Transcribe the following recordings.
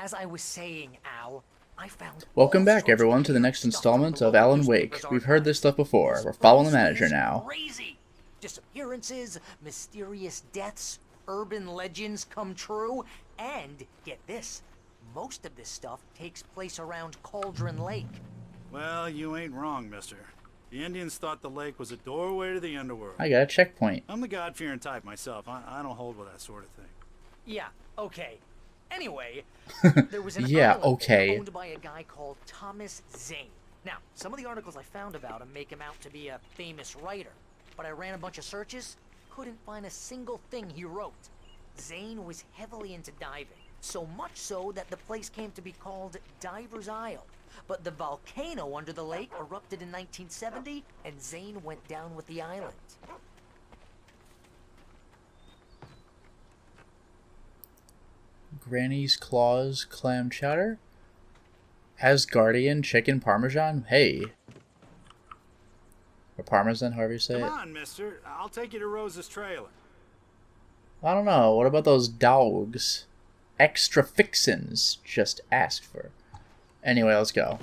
as I was saying, Al, I found. Welcome all back, sorts of everyone, to the weird next stuff from installment the of local Alan Wake. newspapers We've heard this archive. stuff before. This We're following the place manager is now. Crazy. Disappearances, mysterious deaths, urban legends come true, and get this, most of this stuff takes place around Cauldron Lake. Well, you ain't wrong, mister. The Indians thought the lake was a doorway to the underworld. I got a checkpoint. I'm the God-fearing type myself. I don't hold with that sort of thing. Yeah, okay. Anyway, there was an Yeah, island okay. owned by a guy called Thomas Zane. Now, some of the articles I found about him make him out to be a famous writer, but I ran a bunch of searches, couldn't find a single thing he wrote. Zane was heavily into diving, so much so that the place came to be called Diver's Isle. But the volcano under the lake erupted in 1970, and Zane went down with the island. Granny's Claws Clam Chowder? Asgardian Chicken Parmesan? Hey. Or Parmesan, however you say Come it. on, mister. I'll take you to Rose's trailer. I don't know. What about those dogs? Extra fixins. Just asked for. Anyway, let's go.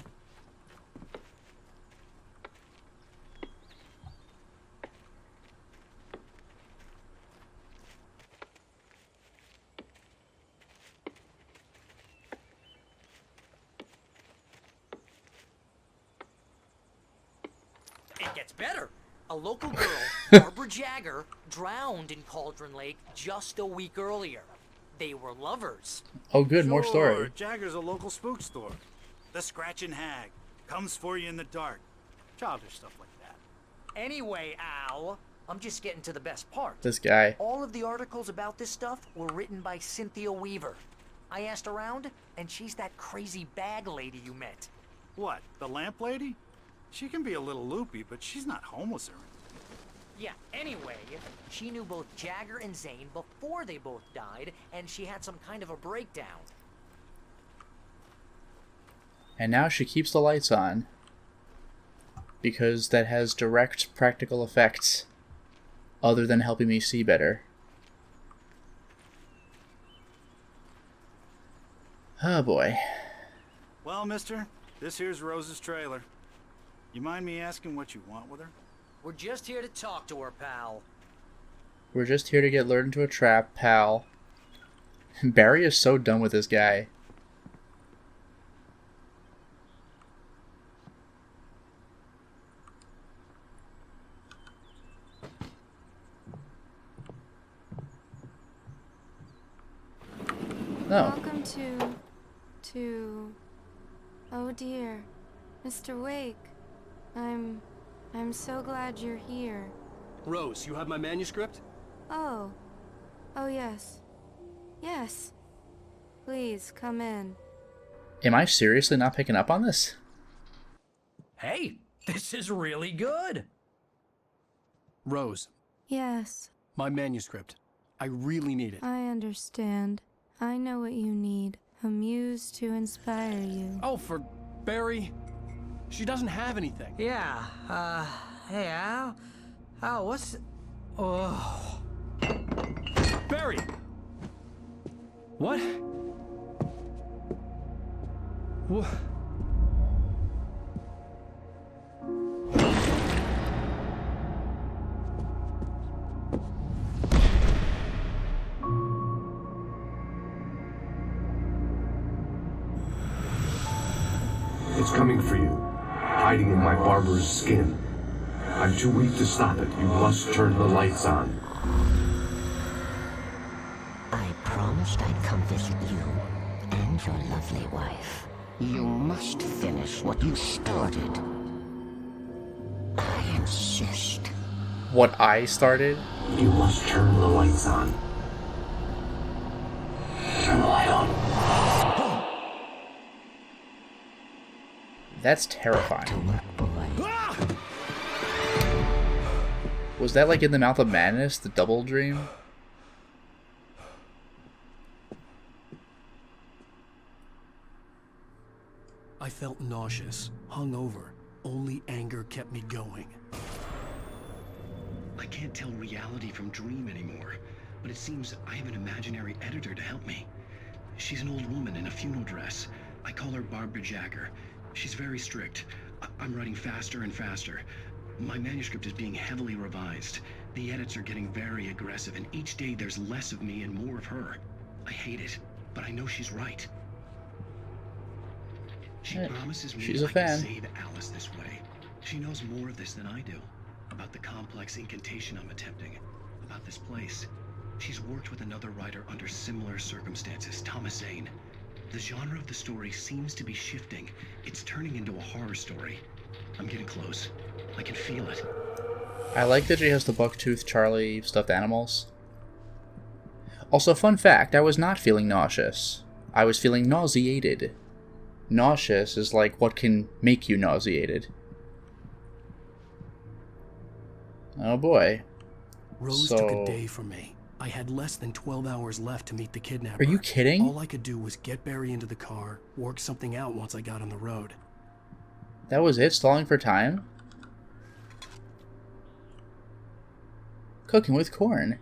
It gets better. A local girl, Barbara Jagger, drowned in Cauldron Lake just a week earlier. They were lovers. Oh, good. More story. Sure, Jagger's a local spook store. The Scratching Hag. Comes for you in the dark. Childish stuff like that. Anyway, Al, I'm just getting to the best part. This guy. All of the articles about this stuff were written by Cynthia Weaver. I asked around, and she's that crazy bag lady you met. What, the lamp lady? She can be a little loopy, but she's not homeless or anything. Yeah, anyway, she knew both Jagger and Zane before they both died, and she had some kind of a breakdown. And now she keeps the lights on. Because that has direct practical effects. Other than helping me see better. Oh boy. Well, mister, this here's Rose's trailer. You mind me asking what you want with her? We're just here to talk to her, pal. We're just here to get lured into a trap, pal. Barry is so done with this guy. No. Welcome to... Oh dear, Mr. Wake. I'm so glad you're here. Rose, you have my manuscript? Oh. Oh yes. Yes. Please, come in. Am I seriously not picking up on this? Hey, this is really good. Rose, Yes, my manuscript. I really need it. I understand. I know what you need. A muse to inspire you. Oh, for Barry. She doesn't have anything. Yeah, hey Al? Al, what's... Oh... Barry! What? What? It's coming for you, hiding in my barber's skin. I'm too weak to stop it. You must turn the lights on. I promised I'd come visit you and your lovely wife. You must finish what you started. I insist. What I started? You must turn the lights on. Turn the light on. That's terrifying. To work, boy. Was that like in the Mouth of Madness, the double dream? I felt nauseous, hungover. Only anger kept me going. I can't tell reality from dream anymore, but it seems I have an imaginary editor to help me. She's an old woman in a funeral dress. I call her Barbara Jagger. She's very strict. I'm writing faster and faster. My manuscript is being heavily revised. The edits are getting very aggressive, and each day there's less of me and more of her. I hate it, but I know she's right. She promises me she's a I fan. can save Alice this way. She knows more of this than I do. About the complex incantation I'm attempting. About this place. She's worked with another writer under similar circumstances, Thomas Zane. The genre of the story seems to be shifting. It's turning into a horror story. I'm getting close. I can feel it. I like that she has the Bucktooth Charlie stuffed animals. Also, fun fact, I was not feeling nauseous. I was feeling nauseated. Nauseous is like what can make you nauseated. Oh boy. Rose took a day from me. I had less than 12 hours left to meet the kidnapper. Are you kidding? All I could do was get Barry into the car, work something out once I got on the road. That was it? Stalling for time? Cooking with corn.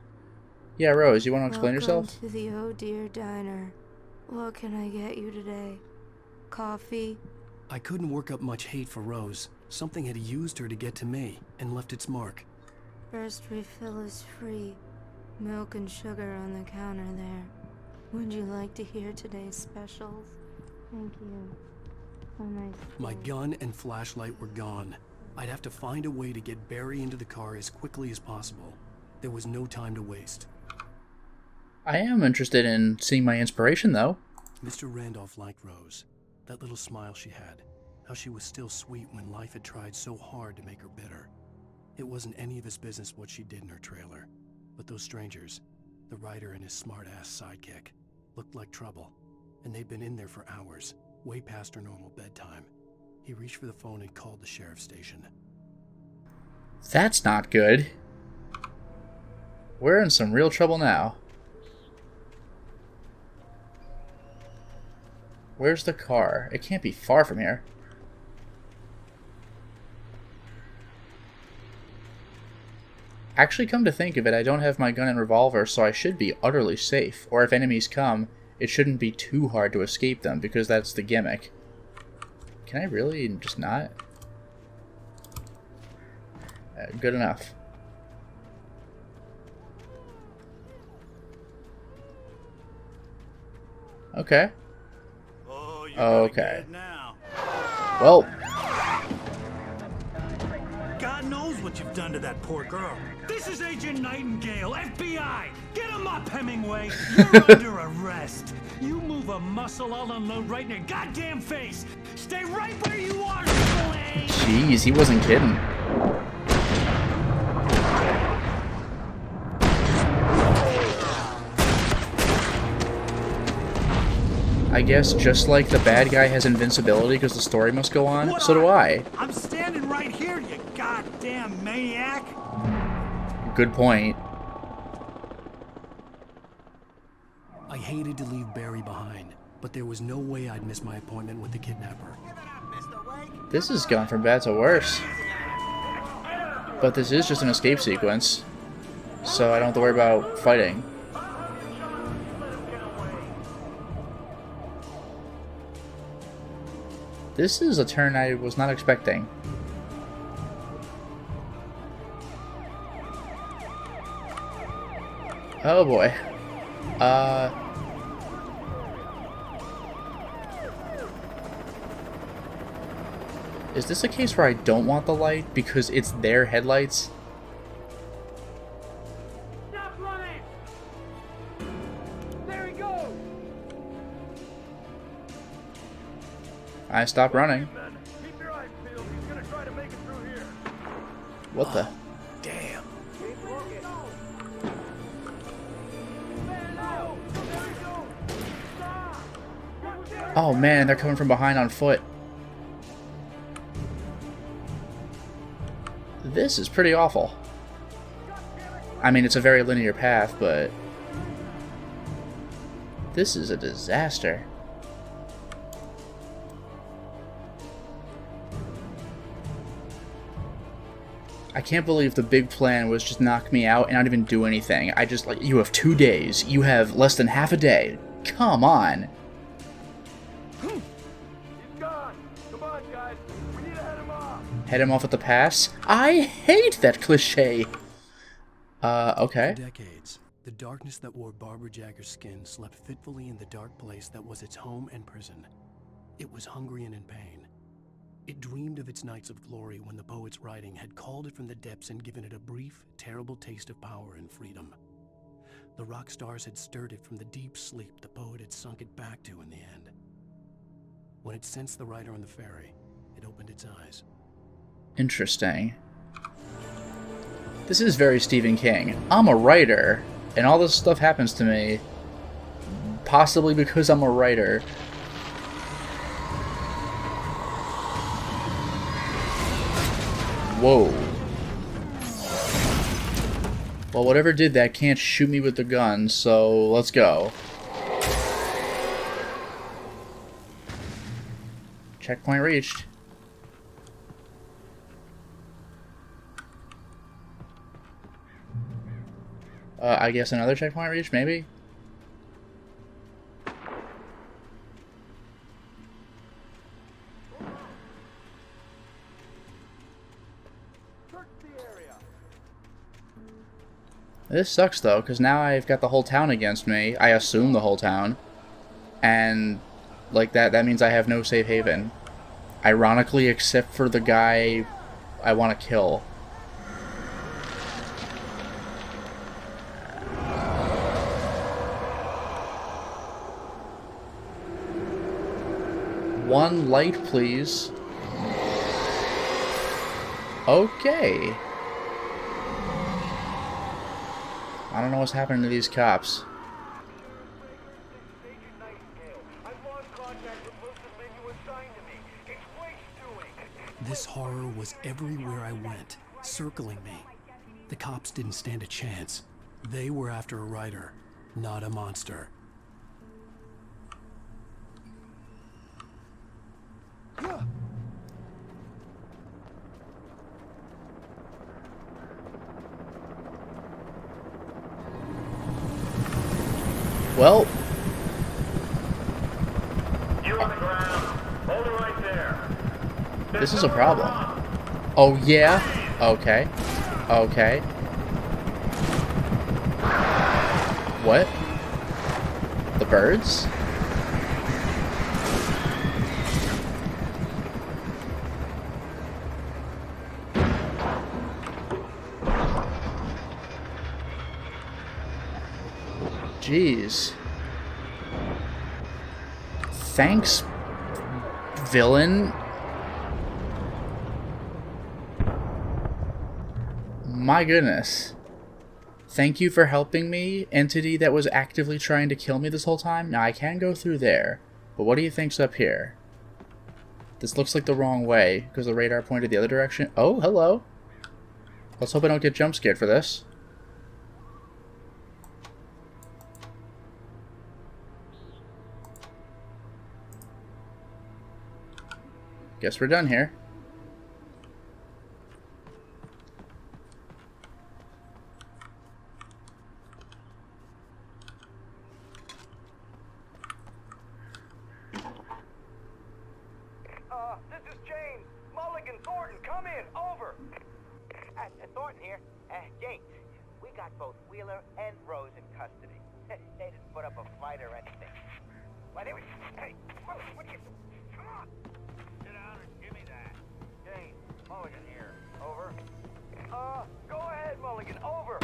Yeah, Rose, you want to explain yourself? Welcome to the Oh Dear Diner. What can I get you today? Coffee? I couldn't work up much hate for Rose. Something had used her to get to me and left its mark. First refill is free. Milk and sugar on the counter there. Would you like to hear today's specials? Thank you. So nice. My gun and flashlight were gone. I'd have to find a way to get Barry into the car as quickly as possible. There was no time to waste. I am interested in seeing my inspiration, though. Mr. Randolph liked Rose. That little smile she had. How she was still sweet when life had tried so hard to make her bitter. It wasn't any of his business what she did in her trailer. But those strangers, the writer and his smart-ass sidekick, looked like trouble. And they'd been in there for hours, way past her normal bedtime. He reached for the phone and called the sheriff's station. That's not good. We're in some real trouble now. Where's the car? It can't be far from here. Actually, come to think of it, I don't have my gun and revolver, so I should be utterly safe. Or if enemies come, it shouldn't be too hard to escape them, because that's the gimmick. Can I really just not? Good enough. Okay. Oh, you Okay. now. Well, God knows what you've done to that poor girl. This is Agent Nightingale, FBI! Get him up, Hemingway! You're under arrest! You move a muscle, I'll unload right in your goddamn face! Stay right where you are, Triple A! jeez, he wasn't kidding. I guess just like the bad guy has invincibility because the story must go on, so do I. I'm standing right here, you goddamn maniac! Good point. I hated to leave Barry behind, but there was no way I'd miss my appointment with the kidnapper. This has gone from bad to worse. But this is just an escape sequence, so I don't have to worry about fighting. This is a turn I was not expecting. Oh boy. Is this a case where I don't want the light because it's their headlights? Stop running! There he goes! I stop running. Keep your eyes peeled. He's gonna try to make it through here. What the? Damn. Oh man, they're coming from behind on foot. This is pretty awful. I mean, it's a very linear path, but this is a disaster. I can't believe the big plan was just knock me out and not even do anything. I just, like, you have 2 days. You have less than half a day. Come on. He's gone. Come on, guys. We need to head him off. Head him off with the pass? I hate that cliche. Okay. For decades, the darkness that wore Barbara Jagger's skin slept fitfully in the dark place that was its home and prison. It was hungry and in pain. It dreamed of its nights of glory when the poet's writing had called it from the depths and given it a brief, terrible taste of power and freedom. The rock stars had stirred it from the deep sleep the poet had sunk it back to in the end. When it sensed the writer on the ferry, it opened its eyes. Interesting. This is very Stephen King. I'm a writer, and all this stuff happens to me, possibly because I'm a writer. Whoa. Well, whatever did that can't shoot me with the gun, so let's go. Checkpoint reached. I guess another checkpoint reached, maybe? This sucks though, because now I've got the whole town against me. I assume the whole town. And like that means I have no safe haven. Ironically, except for the guy I want to kill. One light, please. Okay. I don't know what's happening to these cops. This horror was everywhere I went, circling me. The cops didn't stand a chance. They were after a writer, not a monster. Well, You on the ground. Hold it right there. this is a problem. Oh yeah? Okay. Okay. What? The birds? Jeez. Thanks, villain. My goodness. Thank you for helping me, entity that was actively trying to kill me this whole time. Now, I can go through there, but what do you think's up here? This looks like the wrong way, because the radar pointed the other direction. Oh, hello. Let's hope I don't get jump scared for this. Guess we're done here. This is James. Mulligan, Thornton, come in. Over. Thornton here. James, we got both Wheeler and Rose in custody. They didn't put up a fight or anything. Why, they were... Hey, what are you... Come on. Sit down and give me that. James, Mulligan here. Over. Go ahead, Mulligan. Over.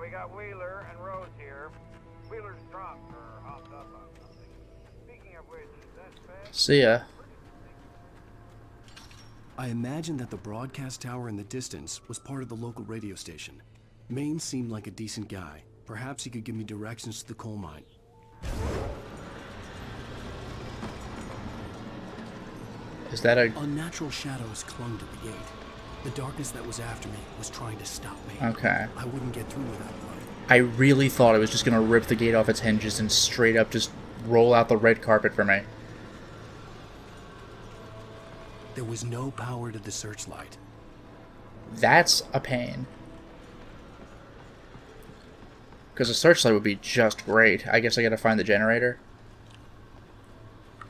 We got Wheeler and Rose here. Wheeler's drunk or hopped up on something. Speaking of which, that's bad. See ya. I imagined that the broadcast tower in the distance was part of the local radio station. Maine seemed like a decent guy. Perhaps he could give me directions to the coal mine. Is that a... Unnatural shadows clung to the gate. The darkness that was after me was trying to stop me. Okay. I wouldn't get through without blood. I really thought it was just gonna rip the gate off its hinges and straight up just roll out the red carpet for me. There was no power to the searchlight. That's a pain. Because a searchlight would be just great. I guess I gotta find the generator.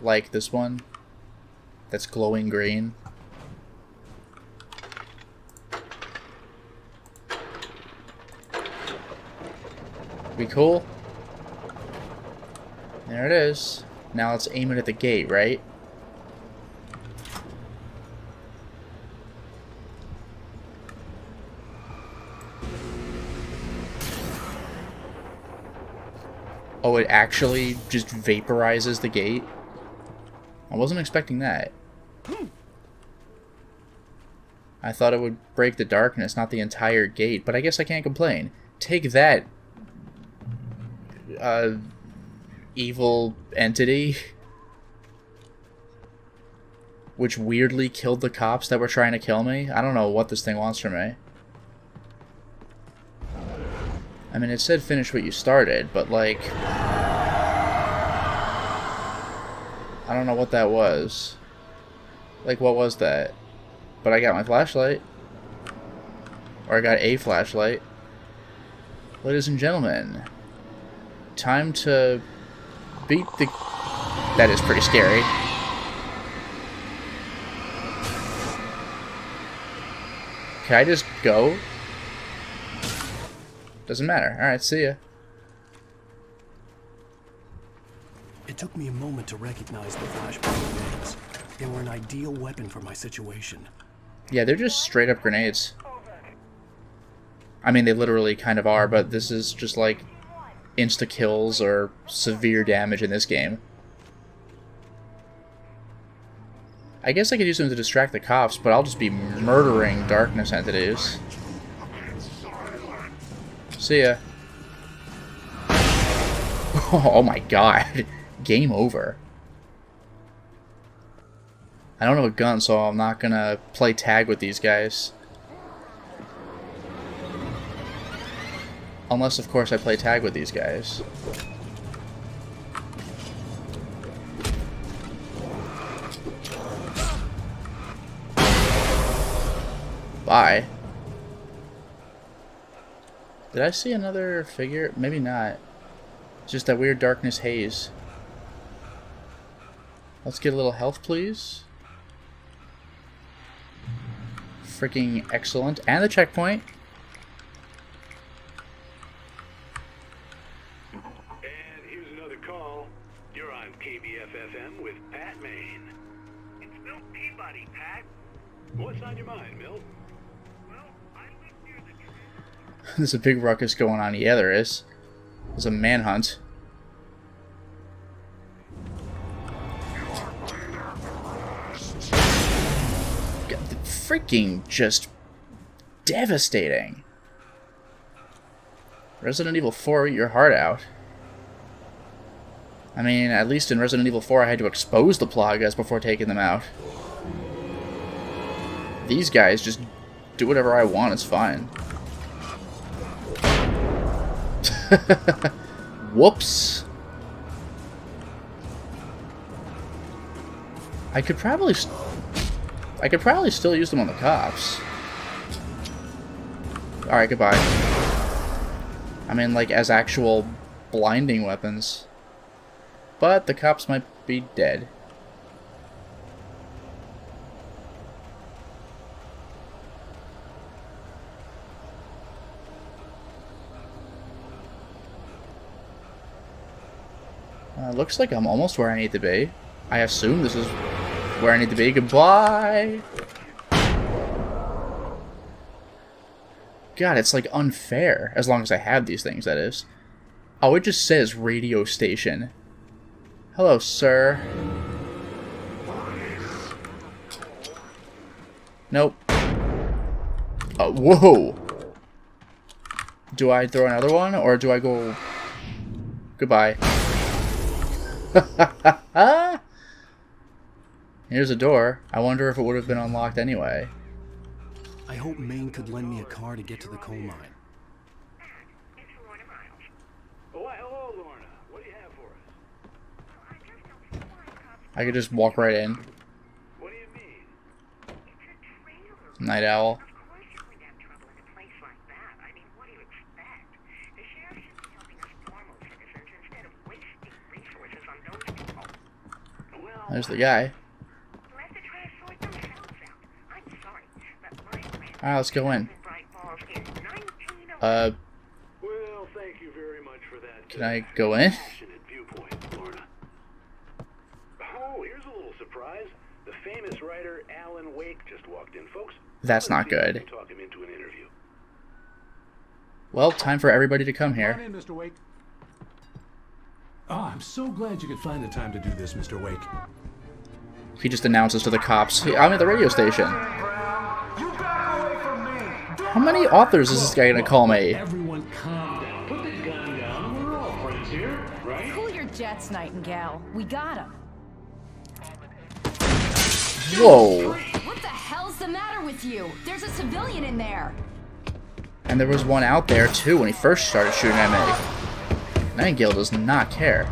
Like this one. That's glowing green. Be cool. There it is. Now let's aim it at the gate, right? Oh, it actually just vaporizes the gate? I wasn't expecting that. I thought it would break the darkness, not the entire gate, but I guess I can't complain. Take that, evil entity, which weirdly killed the cops that were trying to kill me. I don't know what this thing wants from me. I mean, it said finish what you started, but like, I don't know what that was. Like, what was that? But I got my flashlight. Or I got a flashlight. Ladies and gentlemen, time to beat the... That is pretty scary. Can I just go? Doesn't matter. Alright, see ya. It took me a moment to recognize the flashbang grenades. They were an ideal weapon for my situation. Yeah, they're just straight up grenades. I mean, they literally kind of are, but this is just like insta-kills or severe damage in this game. I guess I could use them to distract the cops, but I'll just be murdering darkness entities. See ya. Oh my god. Game over. I don't have a gun, so I'm not gonna play tag with these guys. Unless, of course, I play tag with these guys. Bye. Did I see another figure? Maybe not. It's just that weird darkness haze. Let's get a little health, please. Freaking excellent. And the checkpoint. And here's another call. You're on KBFFM with Pat Maine. It's Milt Peabody, Pat. What's on your mind, Milt? Well, I live near the train. There's a big ruckus going on. Yeah, there is. There's a manhunt. Freaking just devastating. Resident Evil 4, eat your heart out. I mean, at least in Resident Evil 4 I had to expose the Plagas before taking them out. These guys just do whatever I want, it's fine. Whoops. I could probably still use them on the cops. Alright, goodbye. I mean, like, as actual blinding weapons. But the cops might be dead. Looks like I'm almost where I need to be. I assume this is where I need to be. Goodbye! God, it's like unfair. As long as I have these things, that is. Oh, it just says radio station. Hello, sir. Nope. Oh, whoa! Do I throw another one, or do I go... Goodbye. Here's a door. I wonder if it would have been unlocked anyway. I hope Maine could lend me a car to get to the coal mine. Oh, hello, Lorna. What do you have for us? I could just walk right in. What do you mean? Night owl. Of course you wouldn't have trouble in a place like that. I mean, what do you expect? The sheriff should be There's the guy. Alright, let's go in. Well, thank you very much for that. Can I go in? Passionate viewpoint, Lorna. Oh, here's a little surprise. The famous writer Alan Wake just walked in, folks. That's not Let's see if we good. can talk him into an interview. Well, time for everybody to come here. Come in, Mr. Wake. Oh, I'm so glad you could find the time to do this, Mr. Wake. He just announces to the cops, "Hey, I'm at the radio station." How many authors is this guy gonna call me? Everyone calm down. Put the gun down. We're all friends here, right? Cool your jets, Nightingale. We got him. Whoa. What the hell's the matter with you? There's a civilian in there. And there was one out there too when he first started shooting at me. Nightingale does not care.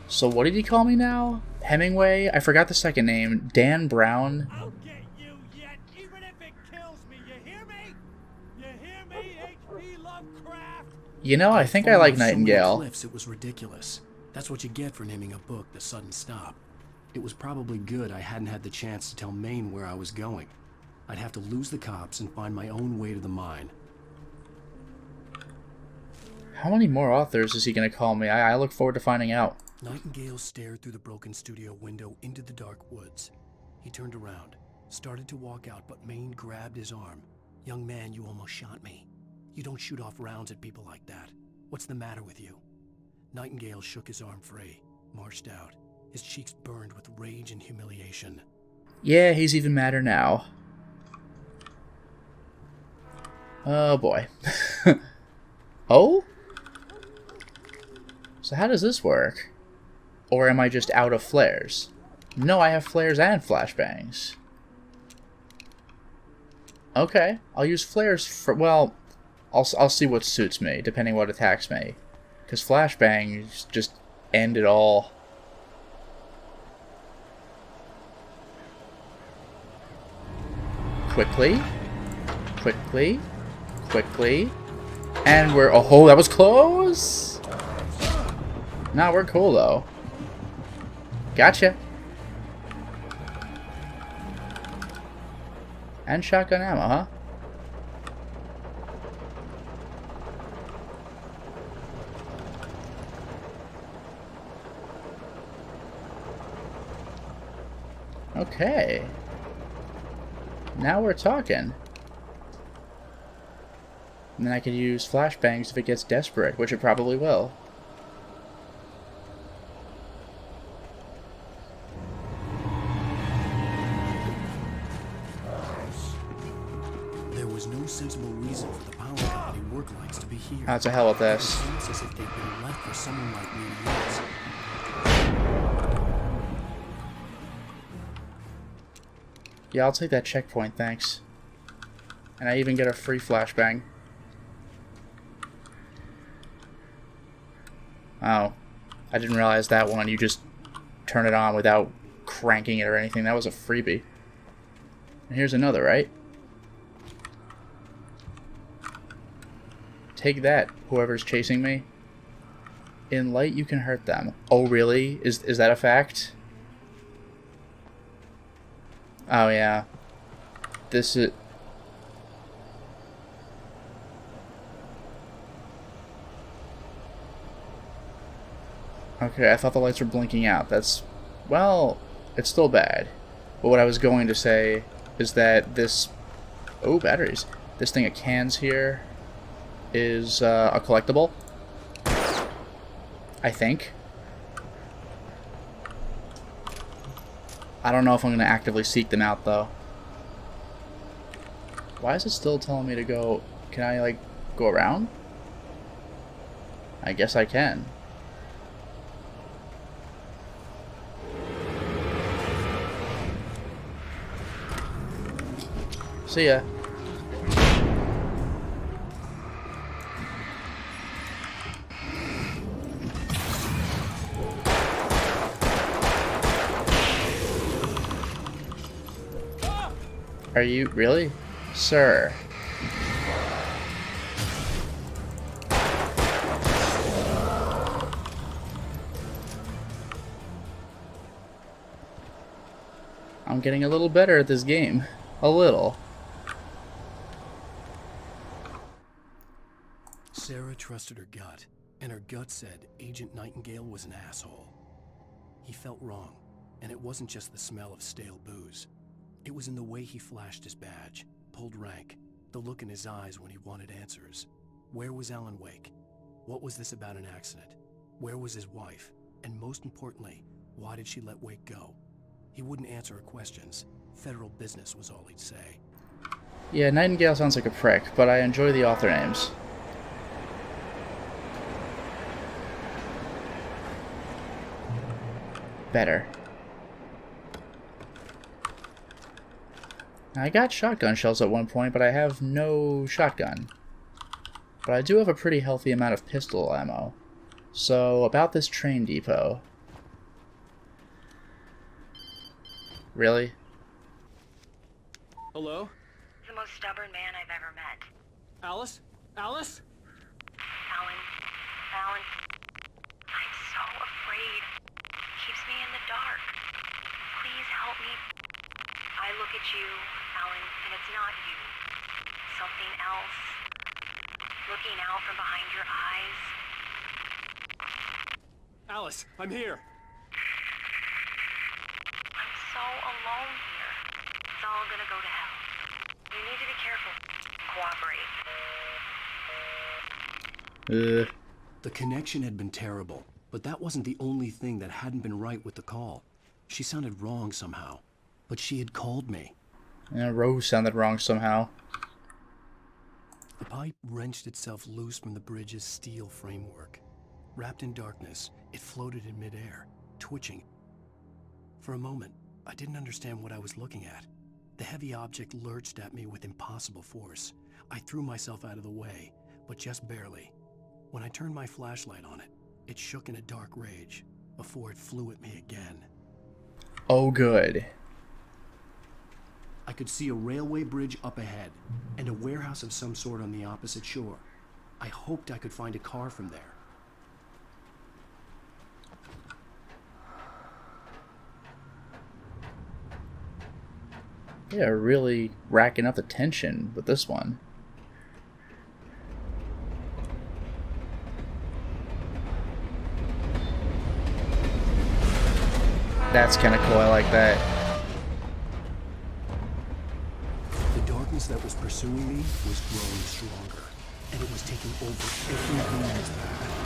So what did he call me now? Hemingway? I forgot the second name. Dan Brown? I'll get you yet, even if it kills me. You hear me? You hear me, H.P. Lovecraft? You know, I think I like So many Nightingale. cliffs, it was ridiculous. That's what you get for naming a book The Sudden Stop. It was probably good I hadn't had the chance to tell Maine where I was going. I'd have to lose the cops and find my own way to the mine. How many more authors is he gonna call me? I look forward to finding out. Nightingale stared through the broken studio window into the dark woods. He turned around, started to walk out, but Maine grabbed his arm. "Young man, you almost shot me. You don't shoot off rounds at people like that. What's the matter with you?" Nightingale shook his arm free, marched out. His cheeks burned with rage and humiliation. Yeah, he's even madder now. Oh boy. Oh? So how does this work? Or am I just out of flares? No, I have flares and flashbangs. Okay, I'll use flares for, well, I'll see what suits me, depending what attacks me. Because flashbangs just end it all. Quickly. Quickly. Quickly. And we're, oh, that was close! Nah, we're cool, though. Gotcha. And shotgun ammo, huh? Okay. Now we're talking. And then I could use flashbangs if it gets desperate, which it probably will. There was no sensible reason for the power company work lights to be here. Oh, to hell with this. It seems as if they've been left for someone like me to use. Yeah, I'll take that checkpoint, thanks. And I even get a free flashbang. Oh. I didn't realize that one. You just turn it on without cranking it or anything. That was a freebie. And here's another, right? Take that, whoever's chasing me. In light, you can hurt them. Oh, really? Is that a fact? Oh, yeah. This is... Okay, I thought the lights were blinking out. That's... Well, it's still bad. But what I was going to say is that this... Oh, batteries. This thing of cans here is a collectible. I think. I don't know if I'm going to actively seek them out, though. Why is it still telling me to go... Can I, like, go around? I guess I can. See ya. Are you really? Sir. I'm getting a little better at this game. A little. Sarah trusted her gut, and her gut said Agent Nightingale was an asshole. He felt wrong, and it wasn't just the smell of stale booze. It was in the way he flashed his badge, pulled rank, the look in his eyes when he wanted answers. Where was Alan Wake? What was this about an accident? Where was his wife? And most importantly, why did she let Wake go? He wouldn't answer her questions. Federal business was all he'd say. Yeah, Nightingale sounds like a prick, but I enjoy the author names. Better. Now, I got shotgun shells at one point, but I have no shotgun. But I do have a pretty healthy amount of pistol ammo. So, about this train depot. Really? Hello? The most stubborn man I've ever met. Alice? Alice? Alan. I'm so afraid. Keeps me in the dark. Please help me. I look at you, Alan, and it's not you. Something else. Looking out from behind your eyes. Alice, I'm here. I'm so alone here. It's all gonna go to hell. You need to be careful. Cooperate. The connection had been terrible, but that wasn't the only thing that hadn't been right with the call. She sounded wrong somehow, but she had called me. Yeah, Rose sounded wrong somehow. The pipe wrenched itself loose from the bridge's steel framework. Wrapped in darkness, it floated in midair, twitching. For a moment, I didn't understand what I was looking at. The heavy object lurched at me with impossible force. I threw myself out of the way, but just barely. When I turned my flashlight on it, it shook in a dark rage before it flew at me again. Oh, good. I could see a railway bridge up ahead and a warehouse of some sort on the opposite shore. I hoped I could find a car from there. Yeah, really racking up the tension with this one. That's kind of cool, I like that. The darkness that was pursuing me was growing stronger, and it was taking over everything in its path.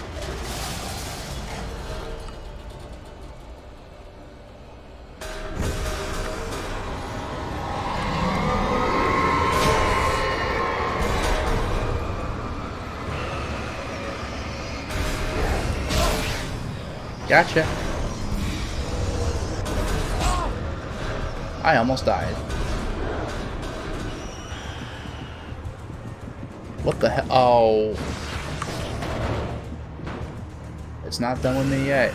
Gotcha. I almost died. What the hell? Oh. It's not done with me yet.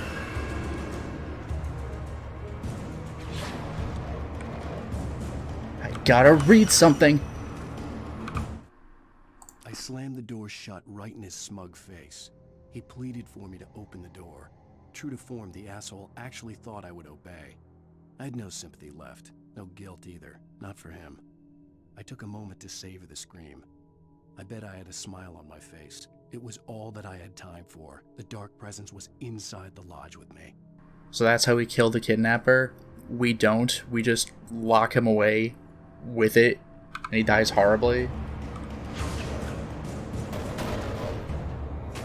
I gotta read something. I slammed the door shut right in his smug face. He pleaded for me to open the door. True to form, the asshole actually thought I would obey. I had no sympathy left, no guilt either, not for him. I took a moment to savor the scream. I bet I had a smile on my face. It was all that I had time for. The dark presence was inside the lodge with me. So that's how we kill the kidnapper? We don't. We just lock him away with it, and he dies horribly.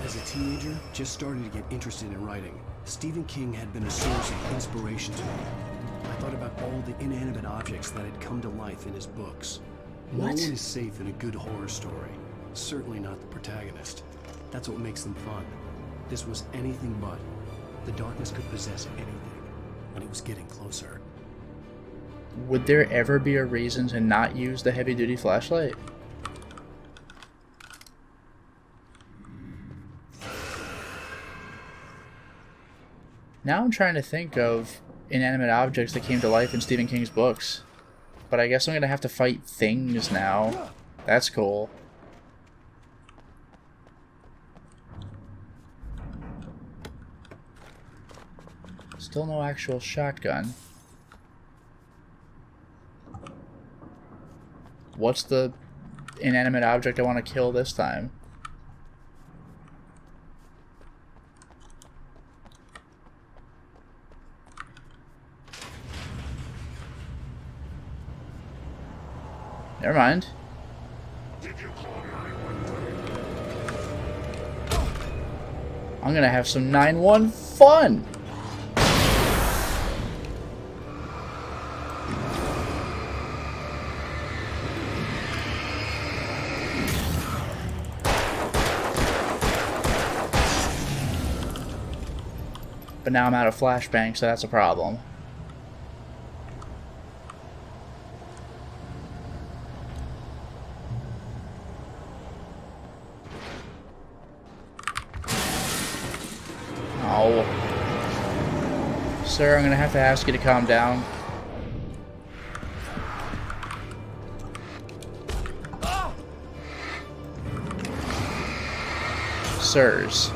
As a teenager, just starting to get interested in writing, Stephen King had been a source of inspiration to me. I thought about all the inanimate objects that had come to life in his books. No one is safe in a good horror story. Certainly not the protagonist. That's what makes them fun. This was anything but. The darkness could possess anything, and it was getting closer. Would there ever be a reason to not use the heavy-duty flashlight? Now I'm trying to think of inanimate objects that came to life in Stephen King's books. But I guess I'm gonna have to fight things now. That's cool. Still no actual shotgun. What's the inanimate object I want to kill this time? Never mind. I'm gonna have some 9-1 fun! But now I'm out of flashbang, so that's a problem. Oh. Sir, I'm gonna have to ask you to calm down. Sirs.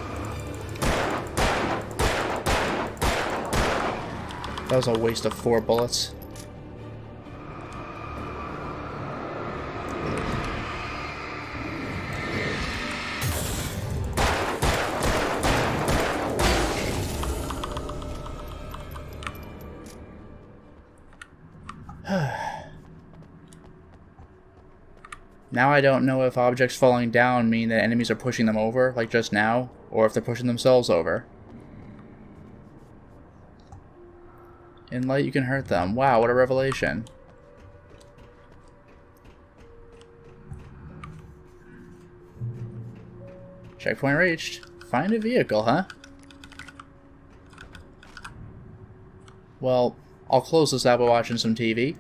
That was a waste of 4 bullets. Now I don't know if objects falling down mean that enemies are pushing them over, like just now, or if they're pushing themselves over. In light, you can hurt them. Wow, what a revelation. Checkpoint reached. Find a vehicle, huh? Well, I'll close this out by watching some TV.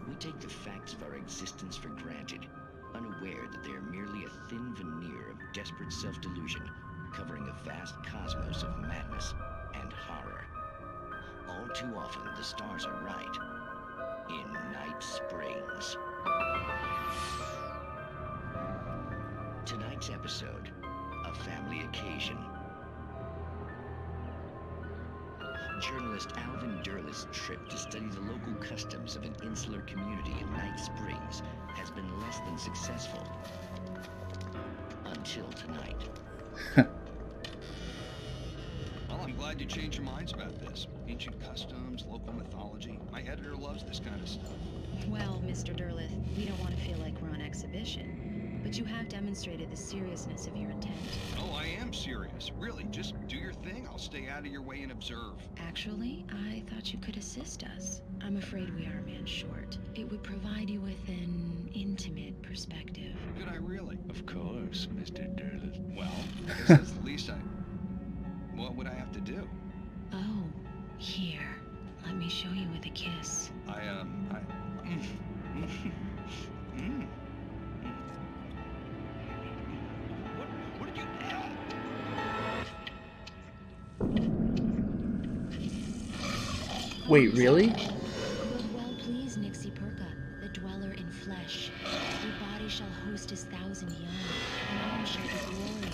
We take the facts of our existence for granted, unaware that they are merely a thin veneer of desperate self-delusion, covering a vast cosmos of madness and horror. All too often, the stars are right. In Night Springs. Tonight's episode, a family occasion. Journalist Alvin Durl's trip to study the local customs of an insular community in Night Springs has been less than successful. Until tonight. Well, I'm glad you changed your minds about this. Ancient customs, local mythology. My editor loves this kind of stuff. Well, Mr. Durlith, we don't want to feel like we're on exhibition, but you have demonstrated the seriousness of your intent. Oh, I am serious. Really, just do your thing. I'll stay out of your way and observe. Actually, I thought you could assist us. I'm afraid we are a man short. It would provide you with an intimate perspective. Could I really? Of course, Mr. Durlith. Well, I guess that's the least I... What would I have to do? Oh, here. Let me show you with a kiss. What did you... Wait, really? Would well please Nixie Perka, the dweller in flesh. Your body shall host his 1,000 young, and all shall be glory.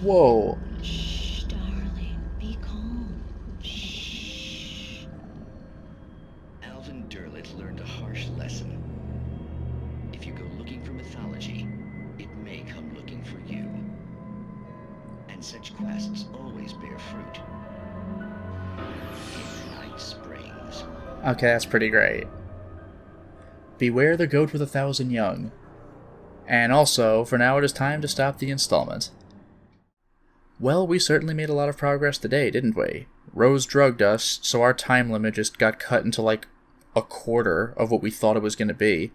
Whoa. Shh, darling, be calm. Shh. Alvin Durlith learned a harsh lesson. If you go looking for mythology, it may come looking for you. And such quests always bear fruit. In Night Springs. Okay, that's pretty great. Beware the goat with 1,000 young. And also, for now it is time to stop the installment. Well, we certainly made a lot of progress today, didn't we? Rose drugged us, so our time limit just got cut into like a quarter of what we thought it was going to be.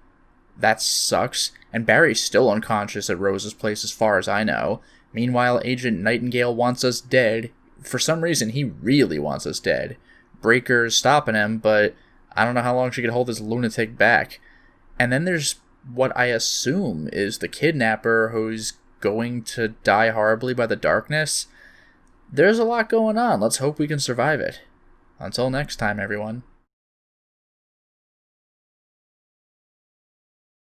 That sucks, and Barry's still unconscious at Rose's place as far as I know. Meanwhile, Agent Nightingale wants us dead. For some reason, he really wants us dead. Breaker's stopping him, but I don't know how long she could hold this lunatic back. And then there's what I assume is the kidnapper who's going to die horribly by the darkness. There's a lot going on. Let's hope we can survive it. Until next time, everyone.